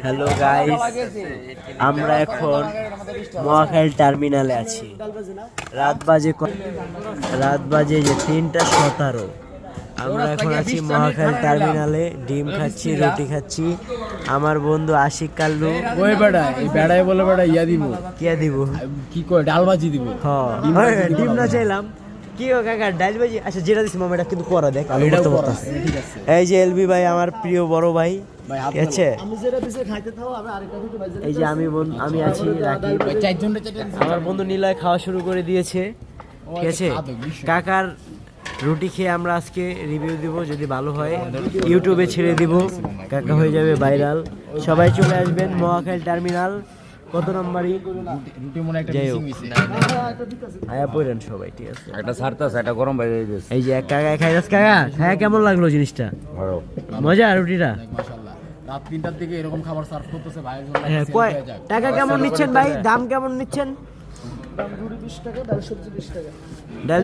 Hello guys, আমরা এখন মহাখালী টার্মিনালে আছি। রাত বাজে যে 3:17। আমরা এখন আছি মহাখালী টার্মিনালে, ডিম খাচ্ছি, রুটি খাচ্ছি। আমার বন্ধু আশিক কাল্লু ওই বেড়া এই বেড়াই বলে বেড়া ইয়া দিব কি দিব, কি কয় ডাল ভাজি দিব। হ্যাঁ ডিম না চাইলাম কি ও কাকা ডাল ভাজি। আচ্ছা যেটা দিছি মামা এটা কিন্তু পরে দেখ, আমি করতে পারতাছি। এই যে এলবি ভাই আমার প্রিয় বড় ভাই, ঠিক আছে। এই যে আমি আছি রাকিব, আমার বন্ধু নিলয় খাওয়া শুরু করে দিয়েছে, ঠিক আছে। কাকার রুটি খেয়ে আমরা আজকে রিভিউ দিব, যদি ভালো হয় ইউটিউবে ছেড়ে দিব, কাকা হয়ে যাবে ভাইরাল। সবাই চলে আসবেন মহাখালী টার্মিনাল, কত নম্বরই যাই হোক আয়া পড়েন সবাই, ঠিক আছে। একটা ছাড়তাছে, একটা গরম বাইরে দিয়েছে। এই যে এক কাকা খাইরাস, কাকা খায়া কেমন লাগলো জিনিসটা? ভালো মজা রুটিটা। মাশাআল্লাহ রাত 3টার দিকে এরকম খাবার সার্ভ করতেছে ভাইয়ের জন্য। হ্যাঁ, কয় টাকা কেমন নিচ্ছেন ভাই? দাম কেমন নিচ্ছেন? দাম 20 টাকা, ডাল সবজি 20 টাকা। ডাল